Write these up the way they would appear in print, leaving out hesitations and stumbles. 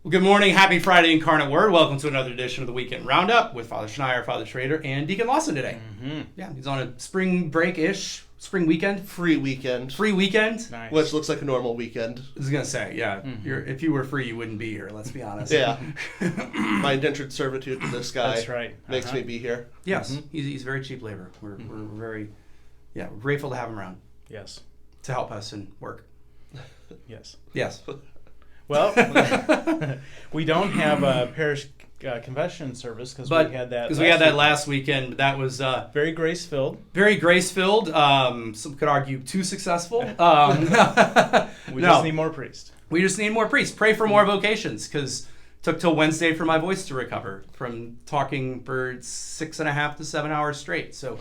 Well, good morning. Happy Friday, Incarnate Word. Welcome to another edition of the Weekend Roundup with Father Schneier, Father Schrader, and Deacon Lawson today. Mm-hmm. Yeah, he's on a spring break-ish, spring weekend. Free weekend. Free weekend. Nice. Which looks like a normal weekend. I was going to say, yeah, if you were free, you wouldn't be here, let's be honest. Yeah. My indentured servitude to this guy That's right. makes me be here. Yes, he's very cheap labor. We're very we're grateful to have him around Yes. to help us in work. Yes. Yes. Well, we don't have a parish confession service because we had that. Because we had that last weekend. But that was very grace-filled. Very grace-filled. Some could argue too successful. We just need more priests. We just need more priests. Pray for more vocations, because it took till Wednesday for my voice to recover from talking for 6.5 to 7 hours straight. So,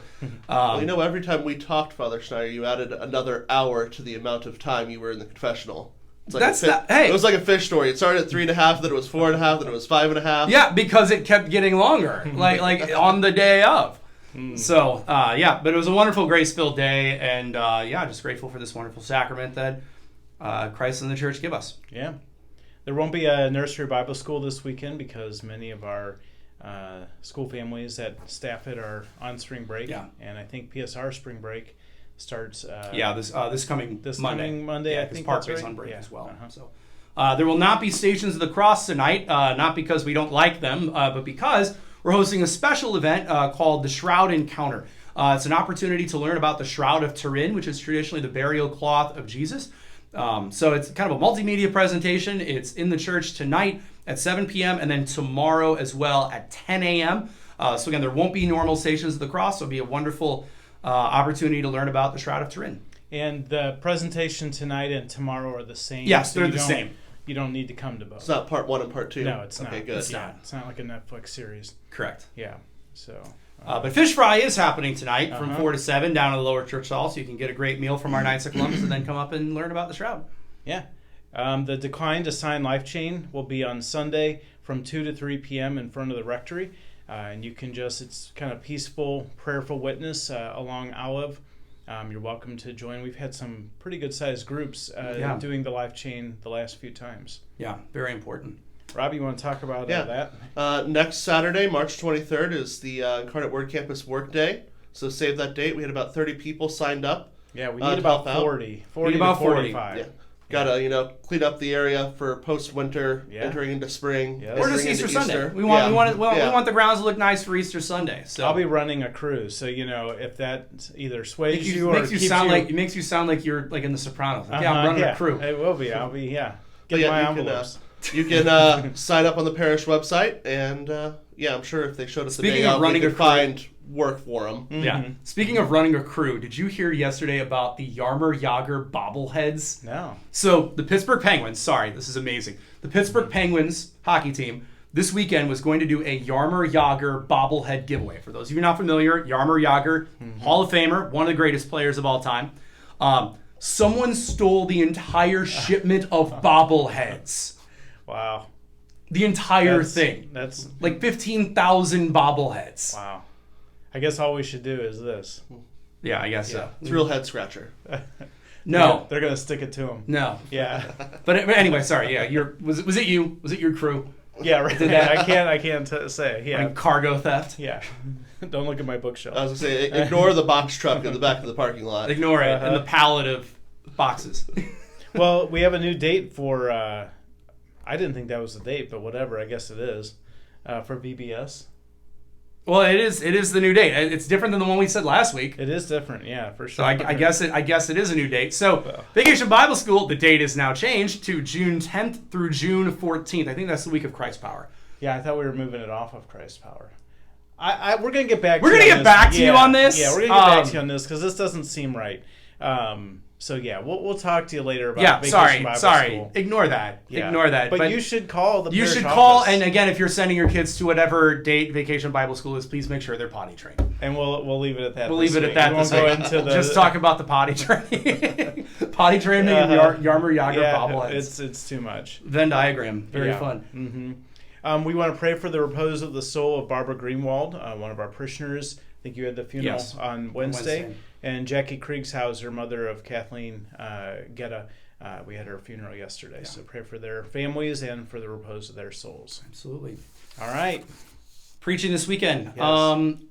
well, every time we talked, Father Schneier, you added another hour to the amount of time you were in the confessional. It's like it was like a fish story. It started at 3.5, then it was 4.5, then it was 5.5. Yeah, because it kept getting longer, like on the day of. So, but it was a wonderful grace-filled day, and just grateful for this wonderful sacrament that Christ and the Church give us. Yeah. There won't be a nursery Bible school this weekend because many of our school families that staff it are on spring break. Yeah. And I think PSR spring break starts this coming Monday. Yeah, I think Parkway's right. on break as well. Uh-huh. So there will not be Stations of the Cross tonight, not because we don't like them, but because we're hosting a special event called the Shroud Encounter. It's an opportunity to learn about the Shroud of Turin, which is traditionally the burial cloth of Jesus. So it's kind of a multimedia presentation. It's in the church tonight at 7 p.m. and then tomorrow as well at 10 a.m. So again, there won't be normal Stations of the Cross. It'll be a wonderful opportunity to learn about the Shroud of Turin. And the presentation tonight and tomorrow are the same. Yes, they're the same. You don't need to come to both. It's not part 1 and part 2. No, it's not. Okay, good. It's not like a Netflix series. Correct. Yeah. So. But Fish Fry is happening tonight from 4 to 7 down in the lower church hall, so you can get a great meal from our Knights of Columbus and then come up and learn about the Shroud. Yeah. The decline to sign LifeChain will be on Sunday from 2 to 3 p.m. in front of the rectory. And you can it's kind of peaceful, prayerful witness along Olive. You're welcome to join. We've had some pretty good-sized groups doing the LifeChain the last few times. Yeah, very important. Rob, you want to talk about that? Next Saturday, March 23rd, is the Incarnate Word Campus Work Day. So save that date. We had about 30 people signed up. Yeah, we need about 40 to 45. Yeah. Gotta, clean up the area for post-winter, entering into spring. Yeah, or just Easter Sunday. We want the grounds to look nice for Easter Sunday. So I'll be running a cruise. So if that either sways you or makes you sound like you're like in The Sopranos. Like, I'm running a crew. It will be. I'll be Get my envelopes. You can sign up on the parish website, and I'm sure if they showed us the day of, we could find work for them. Mm-hmm. Yeah. Speaking of running a crew, did you hear yesterday about the Jaromir Jagr bobbleheads? No. So the Pittsburgh Penguins, this is amazing. The Pittsburgh Penguins hockey team this weekend was going to do a Jaromir Jagr bobblehead giveaway. For those of you not familiar, Jaromir Jagr, Hall of Famer, one of the greatest players of all time. Someone stole the entire shipment of bobbleheads. Wow. The entire thing. That's like 15,000 bobbleheads. Wow. I guess all we should do is this. Yeah, I guess so. It's a real head scratcher. No. They're going to stick it to him. No. Yeah. But anyway, sorry. Yeah, was it you? Was it your crew? Yeah, right. I can't say. Yeah. Like cargo theft? Yeah. Don't look at my bookshelf. I was going to say, ignore the box truck in the back of the parking lot. Ignore it. And the pallet of boxes. Well, we have a new date for, I didn't think that was the date, but whatever, I guess it is, for VBS. Well, it is the new date. It's different than the one we said last week. It is different, yeah, for sure. So I guess it is a new date. So Vacation Bible School, the date is now changed to June 10th through June 14th. I think that's the week of Christ Power. Yeah, I thought we were moving it off of Christ Power. We're going to get back. We're going to get back to you on this. Yeah, we're going to get back to you on this because this doesn't seem right. So yeah, we'll talk to you later about Vacation Bible School. Ignore that. Yeah. Ignore that. But you should call the You parish should call, office. and again, if you're sending your kids to whatever date Vacation Bible School is, please make sure they're potty trained. And we'll leave it at that. We'll leave it at that. We won't go into the just talk about the potty training. Potty training and Jaromir Jagr bobbleheads. It's too much. Venn diagram, very fun. Mm-hmm. We want to pray for the repose of the soul of Barbara Greenwald, one of our parishioners. I think you had the funeral on Wednesday. And Jackie Kriegshauser, mother of Kathleen Getta, we had her funeral yesterday. So pray for their families and for the repose of their souls. Absolutely. All right. Preaching this weekend. Yes.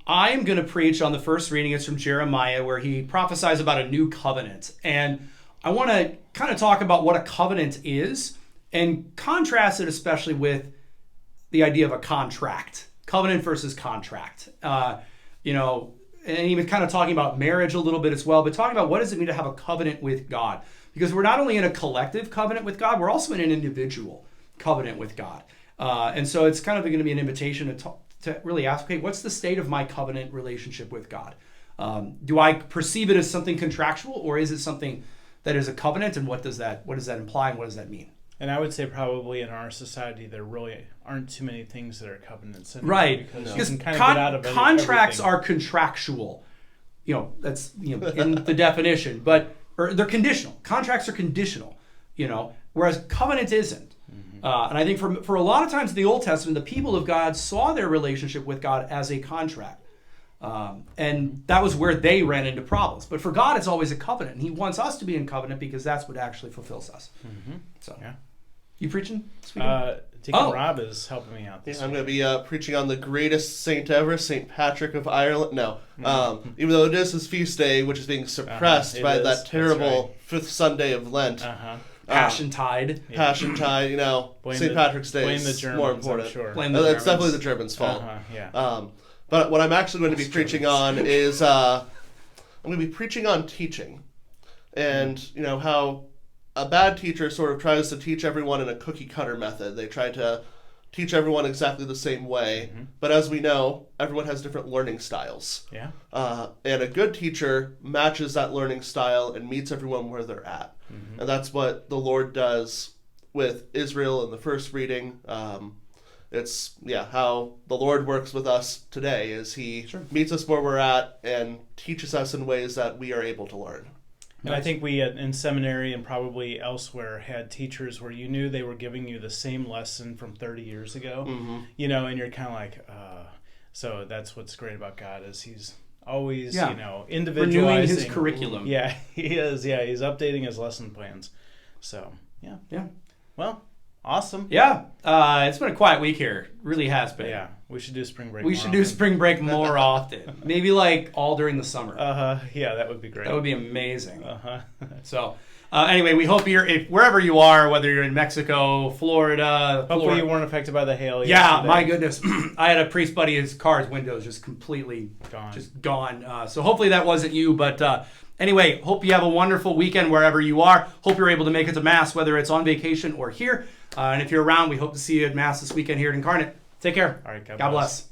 I'm going to preach on the first reading. It's from Jeremiah, where he prophesies about a new covenant. And I want to kind of talk about what a covenant is and contrast it especially with the idea of a contract. Covenant versus contract. And even kind of talking about marriage a little bit as well, but talking about what does it mean to have a covenant with God? Because we're not only in a collective covenant with God, we're also in an individual covenant with God. And so it's kind of going to be an invitation to really ask, okay, what's the state of my covenant relationship with God? Do I perceive it as something contractual, or is it something that is a covenant? And what does that imply, and what does that mean? And I would say probably in our society there really aren't too many things that are covenants anymore, right? Because you can kind of get out of contracts everything. are contractual. That's in the definition, but they're conditional. Contracts are conditional, whereas covenant isn't. Mm-hmm. And I think for a lot of times in the Old Testament, the people of God saw their relationship with God as a contract. And that was where they ran into problems. But for God, it's always a covenant. And he wants us to be in covenant because that's what actually fulfills us. Mm-hmm. So, yeah. You preaching? Deacon Rob is helping me out this week. I'm going to be preaching on the greatest saint ever, St. Patrick of Ireland. No. Even though it is his feast day, which is being suppressed by that terrible fifth Sunday of Lent. Passion Tide. Passion Tide, St. Patrick's Day is more important. Sure. It's definitely the Germans' fault. But what I'm actually going to be preaching on is I'm going to be preaching on teaching, and how a bad teacher sort of tries to teach everyone in a cookie cutter method. They try to teach everyone exactly the same way, but as we know, everyone has different learning styles. Yeah. And a good teacher matches that learning style and meets everyone where they're at, and that's what the Lord does with Israel in the first reading. It's how the Lord works with us today is he meets us where we're at and teaches us in ways that we are able to learn. And I think we in seminary and probably elsewhere had teachers where you knew they were giving you the same lesson from 30 years ago, and you're kind of like, so that's what's great about God is he's always, individualizing. Renewing his curriculum. Yeah, he is. Yeah, he's updating his lesson plans. So, yeah. Yeah. Well, awesome. Yeah. It's been a quiet week here. Really has been. Yeah. We should do spring break. We should do spring break more often. Maybe like all during the summer. Yeah, that would be great. That would be amazing. So, anyway, we hope wherever you are, whether you're in Mexico, Florida. Hopefully you weren't affected by the hail. Yeah, my goodness. I had a priest buddy, his car's windows just completely gone. So hopefully that wasn't you. But anyway, hope you have a wonderful weekend wherever you are. Hope you're able to make it to Mass, whether it's on vacation or here. And if you're around, we hope to see you at Mass this weekend here at Incarnate. Take care. All right, God bless.